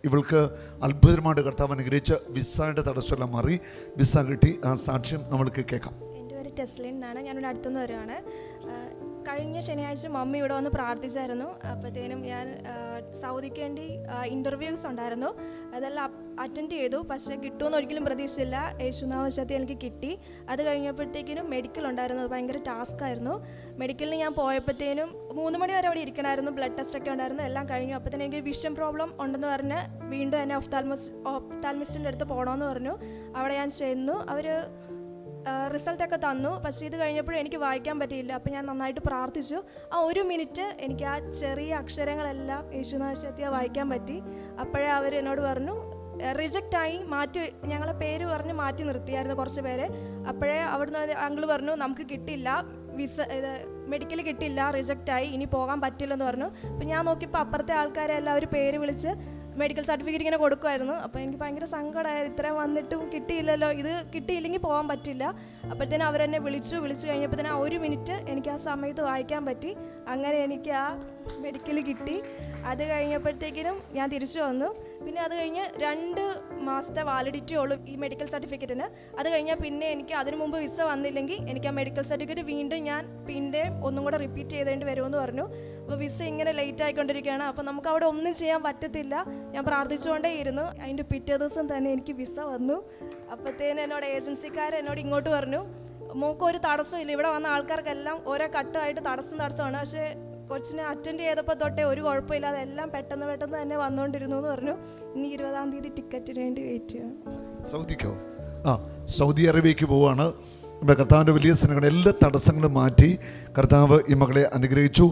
ഇവൾക്ക് അത്ഭുതമായിട്ട് കർത്താവ് അനുഗ്രഹിച്ച് വിസയുടെ തടസ്സമെല്ലാം മാറി വിസ കിട്ടി. ആ സാക്ഷ്യം നമ്മൾക്ക് കേൾക്കാം. എൻ്റെ പേര് ടെസ്ലിൻ എന്നാണ്. ഞാനിവിടെ അടുത്തുനിന്ന് വരുവാണ്. കഴിഞ്ഞ ശനിയാഴ്ച മമ്മി ഇവിടെ വന്ന് പ്രാർത്ഥിച്ചായിരുന്നു. അപ്പോഴത്തേനും ഞാൻ സൗദിക്ക് വേണ്ടി ഇൻ്റർവ്യൂസ് ഉണ്ടായിരുന്നു, അതെല്ലാം അറ്റൻഡ് ചെയ്തു. പക്ഷേ കിട്ടുമെന്ന് ഒരിക്കലും പ്രതീക്ഷിച്ചില്ല. യേശുനാമത്തിൽ എനിക്ക് കിട്ടി. അത് കഴിഞ്ഞപ്പോഴത്തേക്കിനും മെഡിക്കൽ ഉണ്ടായിരുന്നു. അത് ഭയങ്കര ടാസ്ക് ആയിരുന്നു. മെഡിക്കലിന് ഞാൻ പോയപ്പോഴത്തേനും 3 മണി വരെ അവിടെ ഇരിക്കണമായിരുന്നു. ബ്ലഡ് ടെസ്റ്റൊക്കെ ഉണ്ടായിരുന്നു, എല്ലാം കഴിഞ്ഞു. അപ്പോഴത്തേനും എനിക്ക് വിഷൻ പ്രോബ്ലം ഉണ്ടെന്ന് പറഞ്ഞ് വീണ്ടും എന്നെ ഒഫ്താൽമിസ്റ്റിൻ്റെ അടുത്ത് പോകണമെന്ന് പറഞ്ഞു. അവിടെ ഞാൻ ചെന്നു. അവർ റിസൾട്ടൊക്കെ തന്നു. പക്ഷേ ഇത് കഴിഞ്ഞപ്പോഴും എനിക്ക് വായിക്കാൻ പറ്റിയില്ല. അപ്പോൾ ഞാൻ നന്നായിട്ട് പ്രാർത്ഥിച്ചു. ആ 1 മിനിറ്റ് എനിക്ക് ആ ചെറിയ അക്ഷരങ്ങളെല്ലാം യേശുനാമത്തിൽ വായിക്കാൻ പറ്റി. അപ്പോഴേ അവർ എന്നോട് പറഞ്ഞു റിജക്റ്റായി, ഞങ്ങളെ പേര് പറഞ്ഞ് മാറ്റി നിർത്തിയായിരുന്നു കുറച്ച് പേര്. അപ്പോഴേ അവിടുന്ന് അങ്കിൾ പറഞ്ഞു നമുക്ക് കിട്ടില്ല, മെഡിക്കൽ കിട്ടില്ല, റിജക്റ്റായി, ഇനി പോകാൻ പറ്റില്ലെന്ന് പറഞ്ഞു. അപ്പോൾ ഞാൻ നോക്കിയപ്പോൾ അപ്പുറത്തെ ആൾക്കാരെ എല്ലാവരും പേര് വിളിച്ച് മെഡിക്കൽ സർട്ടിഫിക്കറ്റ് ഇങ്ങനെ കൊടുക്കുമായിരുന്നു. അപ്പോൾ എനിക്ക് ഭയങ്കര സങ്കടമായിരുന്നു, ഇത്രയും വന്നിട്ടും കിട്ടിയില്ലല്ലോ, ഇത് കിട്ടിയില്ലെങ്കിൽ പോകാൻ പറ്റില്ല. അപ്പോഴത്തേനും അവരെന്നെ വിളിച്ചു കഴിഞ്ഞപ്പോഴത്തേനും ആ 1 മിനിറ്റ് എനിക്ക് ആ സമയത്ത് വായിക്കാൻ പറ്റി. അങ്ങനെ എനിക്ക് ആ മെഡിക്കൽ കിട്ടി. അത് കഴിഞ്ഞപ്പോഴത്തേക്കിനും ഞാൻ തിരിച്ചു വന്നു. പിന്നെ അത് കഴിഞ്ഞ് 2 മാസത്തെ വാലിഡിറ്റി ഉള്ളൂ ഈ മെഡിക്കൽ സർട്ടിഫിക്കറ്റിന്. അത് കഴിഞ്ഞാൽ പിന്നെ എനിക്ക് അതിനു മുമ്പ് വിസ വന്നില്ലെങ്കിൽ എനിക്ക് ആ മെഡിക്കൽ സർട്ടിഫിക്കറ്റ് വീണ്ടും ഞാൻ ഒന്നും കൂടെ റിപ്പീറ്റ് ചെയ്തേണ്ടി വരുമെന്ന് പറഞ്ഞു. അപ്പോൾ വിസ ഇങ്ങനെ ലേറ്റ് ആയിക്കൊണ്ടിരിക്കുകയാണ്. അപ്പോൾ നമുക്ക് അവിടെ ഒന്നും ചെയ്യാൻ പറ്റത്തില്ല. ഞാൻ പ്രാർത്ഥിച്ചുകൊണ്ടേ ഇരുന്നു. അതിൻ്റെ പിറ്റേ ദിവസം തന്നെ എനിക്ക് വിസ വന്നു. അപ്പോഴത്തേനും എന്നോട് ഏജൻസിക്കാരെന്നോട് ഇങ്ങോട്ട് പറഞ്ഞു മോക്കൊരു തടസ്സമില്ല, ഇവിടെ വന്ന ആൾക്കാർക്കെല്ലാം ഓരോ ഘട്ടമായിട്ട് തടസ്സമാണ്, പക്ഷേ കൊച്ചിനെ അറ്റൻഡ് ചെയ്തപ്പോൾ തൊട്ടേ ഒരു കുഴപ്പമില്ലാതെ എല്ലാം പെട്ടെന്ന് തന്നെ വന്നുകൊണ്ടിരുന്നു എന്ന് പറഞ്ഞു. ഇനി 20-ാം തീയതി ടിക്കറ്റിന് വേണ്ടി വെയിറ്റ് ചെയ്യണം. സൗദിക്കോ? സൗദി അറേബ്യയ്ക്ക് പോവുകയാണ്. കർത്താവിൻ്റെ വലിയ സ്നേഹം എല്ലാ തടസ്സങ്ങളും മാറ്റി കർത്താവ് ഈ മകളെ അനുഗ്രഹിച്ചു.